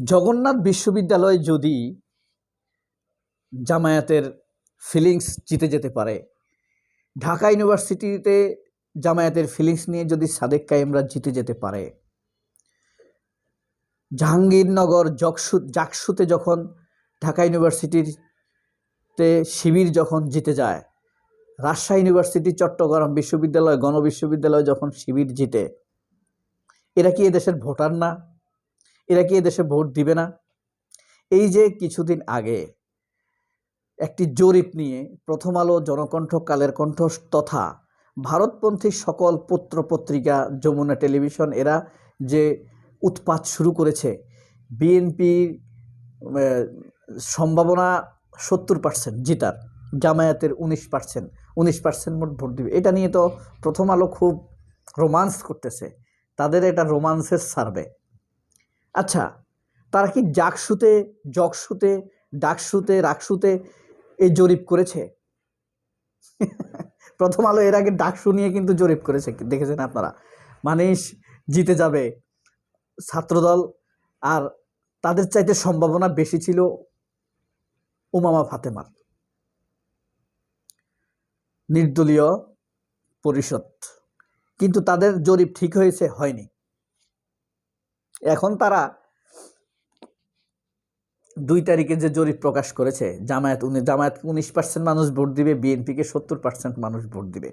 জগন্নাথ বিশ্ববিদ্যালয় যদি জামায়াতের ফিলিংস জিতে যেতে পারে, ঢাকা ইউনিভার্সিটিতে জামায়াতের ফিলিংস নিয়ে যদি সাদেক কায়েমরা জিতে যেতে পারে, জাহাঙ্গীরনগর জাকসুতে যখন ঢাকা ইউনিভার্সিটিতে শিবির যখন জিতে যায়, রাজশাহী ইউনিভার্সিটি, চট্টগ্রাম বিশ্ববিদ্যালয়, গণবিশ্ববিদ্যালয় যখন শিবির জিতে, এরা কি এদেশের ভোটার না? এরা কি এদেশে ভোট দিবে না? এই যে কিছুদিন আগে একটি জরিপ নিয়ে প্রথম আলো, জনকণ্ঠ, কালের কণ্ঠ তথা ভারতপন্থী সকল পত্রপত্রিকা, যমুনা টেলিভিশন এরা যে উৎপাত শুরু করেছে, বিএনপির সম্ভাবনা 70% জিতার, জামায়াতের 19% মোট ভোট দিবে, এটা নিয়ে তো প্রথম আলো খুব রোমান্স করতেছে। তাদের এটা রোমান্সের সার্ভে। আচ্ছা, তারা কি জকসুতে, ডাকসুতে, রাকসুতে এই জরিপ করেছে? প্রথম আলো এর আগে ডাকসু নিয়ে কিন্তু জরিপ করেছে, দেখেছেন আপনারা? মানুষ জিতে যাবে ছাত্রদল, আর তাদের চাইতে সম্ভাবনা বেশি ছিল উমামা ফাতেমার, নির্দলীয় পরিষদ। কিন্তু তাদের জরিপ ঠিক হয়েছে? হয়নি। এখন তারা 2 তারিখে যে জরিপ প্রকাশ করেছে, জামায়াত 19% মানুষ ভোট দিবে, বিএনপিকে 70% মানুষ ভোট দিবে।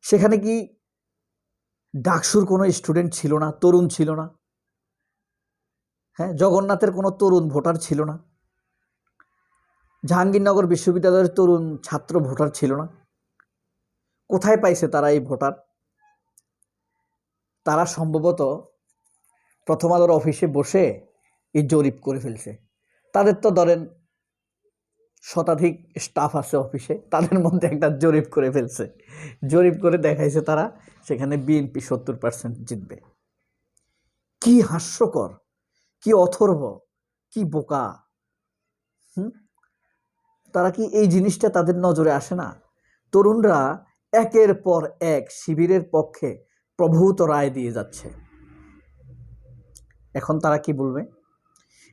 সেখানে কি ডাকসুর কোনো স্টুডেন্ট ছিল না, তরুণ ছিল না? হ্যাঁ, জগন্নাথের কোনো তরুণ ভোটার ছিল না? জাহাঙ্গীরনগর বিশ্ববিদ্যালয়ের তরুণ ছাত্র ভোটার ছিল না? কোথায় পাইছে তারা এই ভোটার? তারা সম্ভবত প্রথম আলোর অফিসে বসে এই জরিপ করে ফেলছে। তাদের তো ধরেন শতাধিক স্টাফ আছে অফিসে, তাদের মধ্যে একটা জরিপ করে ফেলছে। জরিপ করে দেখাইছে তারা সেখানে বিএনপি 70% জিতবে। কি হাস্যকর, কি অথর্ব, কি বোকা! তারা কি এই জিনিসটা তাদের নজরে আসে না? তরুণরা একের পর এক শিবিরের পক্ষে প্রভূত রায় দিয়ে যাচ্ছে। এখন তারা কি বলবে?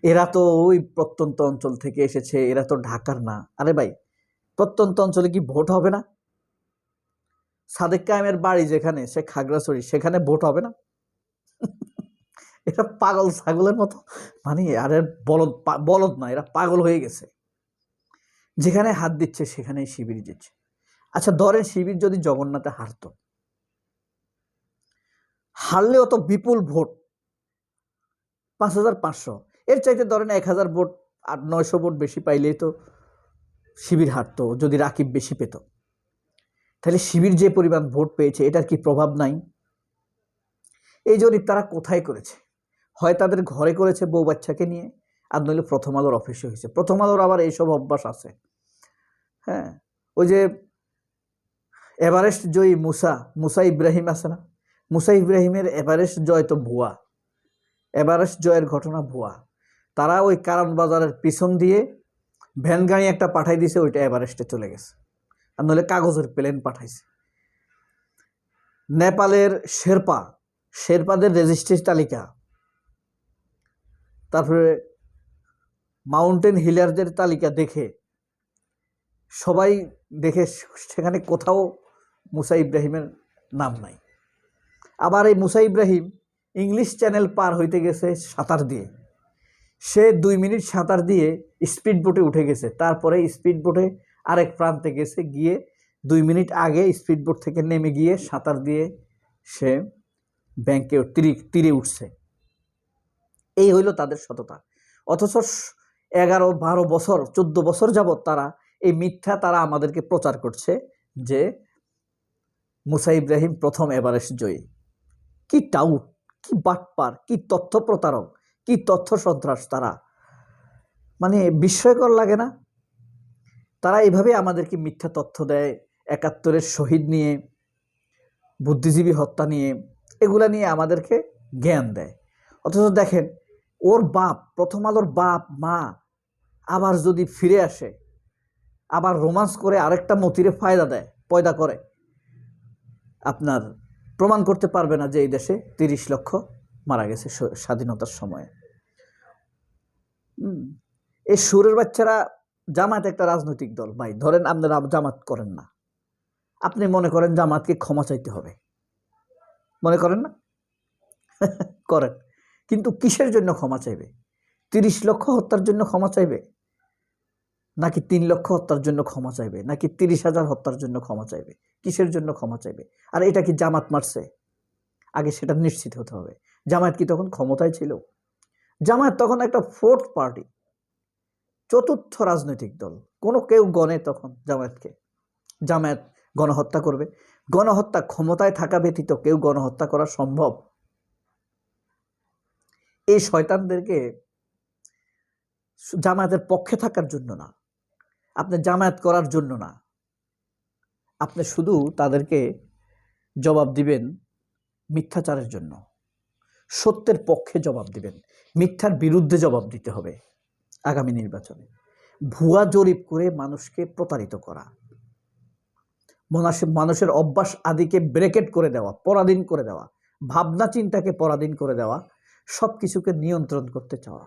এরা তো ওই প্রত্যন্ত অঞ্চল থেকে এসেছে, এরা তো ঢাকার না। আরে ভাই, প্রত্যন্ত অঞ্চলে কি ভোট হবে না? সাদেক কায়েমের বাড়ি যেখানে, সে খাগড়াছড়ি, সেখানে ভোট হবে না? এরা পাগল ছাগলের মতো, মানে আরে বলদ না, এরা পাগল হয়ে গেছে। যেখানে হাত দিচ্ছে সেখানেই শিবির দিচ্ছে। আচ্ছা, ধরেন শিবির যদি জগন্নাথে হারলেও তো বিপুল ভোট, 5500, এর চাইতে ধরেন 1000 ভোট, 800-900 ভোট বেশি পাইলেই তো শিবির হারতো, যদি রাকিব বেশি পেত। তাহলে শিবির যে পরিমাণ ভোট পেয়েছে, এটার কি প্রভাব নাই? এই জরিপ তারা কোথায় করেছে? হয় তাদের ঘরে করেছে বউ বাচ্চাকে নিয়ে, আর নইলে প্রথম আলোর অফিসে হয়েছে। প্রথম আলোর আবার এইসব অভ্যাস আছে। হ্যাঁ, ওই যে এভারেস্ট জয়ী মুসা ইব্রাহিম আছে না, মুসা ইব্রাহিমের এভারেস্ট জয় তো ভুয়া, এভারেস্ট জয়ের ঘটনা ভুয়া। তারা ওই কারণ বাজারের পিছন দিয়ে ভ্যান গাড়ি একটা পাঠাই দিয়েছে, ওইটা এভারেস্টে চলে গেছে, আর নইলে কাগজের প্লেন পাঠাইছে। নেপালের শেরপাদের রেজিস্ট্রি তালিকা, তারপরে মাউন্টেন হিলারদের তালিকা দেখে সবাই দেখে সেখানে কোথাও মুসা ইব্রাহিমের নাম নাই। আবার এই মুসা ইব্রাহিম ইংলিশ চ্যানেল পার হইতে গেছে সাঁতার দিয়ে। সে 2 মিনিট সাঁতার দিয়ে স্পিড বোটে উঠে গেছে, তারপরে স্পিড বোটে আরেক প্রান্তে গেছে, গিয়ে 2 মিনিট আগে স্পিড বোট থেকে নেমে গিয়ে সাঁতার দিয়ে সে ব্যাংকে তীরে উঠছে। এই হইল তাদের সততা। অথচ 11-12 বছর, 14 বছর যাবৎ তারা এই মিথ্যা তারা আমাদেরকে প্রচার করছে যে মুসা ইব্রাহিম প্রথম এভারেস্ট জয়ী। কি টাউট, কি বাটপার, কি তথ্য প্রতারক, কি তথ্য সন্ত্রাস তারা! মানে বিস্ময়কর লাগে না? তারা এইভাবে আমাদেরকে মিথ্যা তথ্য দেয়, 71-এর শহীদ নিয়ে, বুদ্ধিজীবী হত্যা নিয়ে, এগুলা নিয়ে আমাদেরকে জ্ঞান দেয়। অথচ দেখেন, ওর বাপ, প্রথম আলোর বাপ মা আবার যদি ফিরে আসে, আবার রোমান্স করে আরেকটা মতিরে পয়দা করে, আপনার প্রমাণ করতে পারবে না যে এই দেশে 30 লক্ষ মারা গেছে স্বাধীনতার সময়ে। এই সুরের বাচ্চারা, জামাত একটা রাজনৈতিক দল ভাই, ধরেন আপনারা জামাত করেন না, আপনি মনে করেন জামাতকে ক্ষমা চাইতে হবে, মনে করেন না? করেন, কিন্তু কিসের জন্য ক্ষমা চাইবে? 30 লক্ষ হত্যার জন্য ক্ষমা চাইবে, নাকি 3 লক্ষ হত্যার জন্য ক্ষমা চাইবে, নাকি 30,000 হত্যার জন্য ক্ষমা চাইবে? কিসের জন্য ক্ষমা চাইবে? আর এটা কি জামাত মারছে? আগে সেটা নিশ্চিত হতে হবে। জামায়াত কি তখন ক্ষমতায় ছিল? জামায়াত তখন একটা ফোর্থ পার্টি, চতুর্থ রাজনৈতিক দল। কেউ গণে তখন জামায়াতকে? জামায়াত গণহত্যা করবে? গণহত্যা ক্ষমতায় থাকা ব্যতীত কেউ গণহত্যা করা সম্ভব? এই শয়তানদেরকে জামায়াতের পক্ষে থাকার জন্য না, আপনি জামায়াত করার জন্য না, আপনি শুধু তাদেরকে জবাব দিবেন মিথ্যাচারের জন্য, সত্যের পক্ষে জবাব দিবেন, মিথ্যার বিরুদ্ধে জবাব দিতে হবে। আগামী নির্বাচনে ভুয়া জরিপ করে মানুষকে প্রতারিত করা, মানুষের অভ্যাস আদিকে ব্রেকেট করে দেওয়া, পরাধীন করে দেওয়া, ভাবনা চিন্তাকে পরাধীন করে দেওয়া, সব কিছুকে নিয়ন্ত্রণ করতে চাওয়া।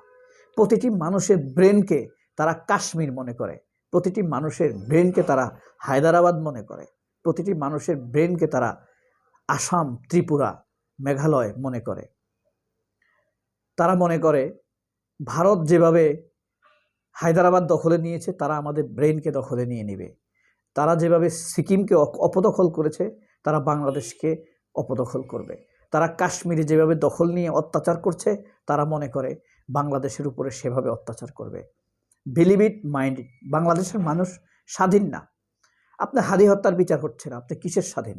প্রতিটি মানুষের ব্রেনকে তারা কাশ্মীর মনে করে, প্রতিটি মানুষের ব্রেনকে তারা হায়দ্রাবাদ মনে করে, প্রতিটি মানুষের ব্রেনকে তারা আসাম, ত্রিপুরা, মেঘালয় মনে করে। তারা মনে করে ভারত যেভাবে হায়দ্রাবাদ দখলে নিয়েছে, তারা আমাদের ব্রেনকে দখলে নিয়ে নেবে। তারা যেভাবে সিকিমকে অপদখল করেছে, তারা বাংলাদেশকে অপদখল করবে। তারা কাশ্মীরে যেভাবে দখল নিয়ে অত্যাচার করছে, তারা মনে করে বাংলাদেশের উপরে সেভাবে অত্যাচার করবে। Believe it, mind it. বাংলাদেশের মানুষ স্বাধীন না। আপনি হাদি হত্যার বিচার হচ্ছে না, আপনি কিসের স্বাধীন?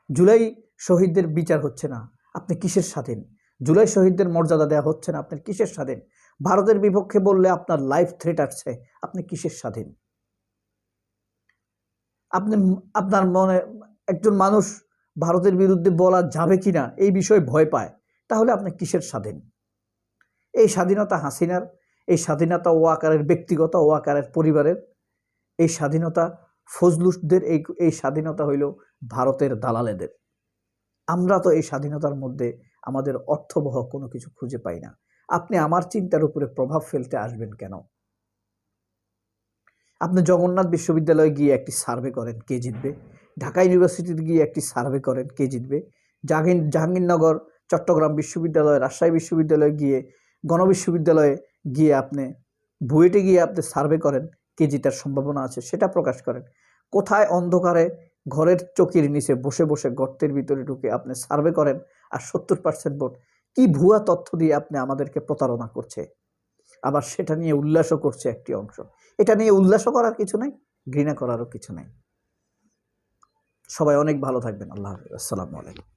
জুলাই শহীদদের বিচার হচ্ছে না, আপনি কিসের স্বাধীন? জুলাই শহীদদের মর্যাদা দেওয়া হচ্ছে না, আপনার কিসের স্বাধীন? ভারতের বিপক্ষে বললে আপনার লাইফ থ্রেট আসছে, আপনি কিসের স্বাধীন? আপনার মনে একজন মানুষ ভারতের বিরুদ্ধে বলা যাবে কিনা এই বিষয়ে ভয় পায়, তাহলে আপনি কিসের স্বাধীন? এই স্বাধীনতা হাসিনার, এই স্বাধীনতা ওয়াকারের ব্যক্তিগত, ওয়াকারের পরিবারের, এই স্বাধীনতা ফজলুসদের, এই স্বাধীনতা হইল ভারতের দালালেদের। আমরা তো এই স্বাধীনতার মধ্যে আমাদের অর্থবহ কোনো কিছু খুঁজে পাই না। আপনি আমার চিন্তার উপরে প্রভাব ফেলতে আসবেন কেন? আপনি জগন্নাথ বিশ্ববিদ্যালয়ে গিয়ে একটি সার্ভে করেন, কে জিতবে? ঢাকা ইউনিভার্সিটিতে গিয়ে একটি সার্ভে করেন, কে জিতবে? জাহাঙ্গীরনগর, চট্টগ্রাম বিশ্ববিদ্যালয়, রাজশাহী বিশ্ববিদ্যালয়ে গিয়ে, গণবিশ্ববিদ্যালয়ে গিয়ে, আপনি বুয়েটে গিয়ে আপনি সার্ভে করেন, কে জিতার সম্ভাবনা আছে সেটা প্রকাশ করেন। কোথায় অন্ধকারে ঘরের চকির নিচে বসে বসে গর্তের ভিতরে ঢুকে আপনি সার্ভে করেন, আর 70% ভোট? কি ভুয়া তথ্য দিয়ে আপনি আমাদেরকে প্রতারণা করছে, আবার সেটা নিয়ে উল্লাসও করছে একটি অংশ। এটা নিয়ে উল্লাসও করার কিছু নাই, ঘৃণা করারও কিছু নাই। সবাই অনেক ভালো থাকবেন। আল্লাহ হাফেজ। আসসালামু আলাইকুম।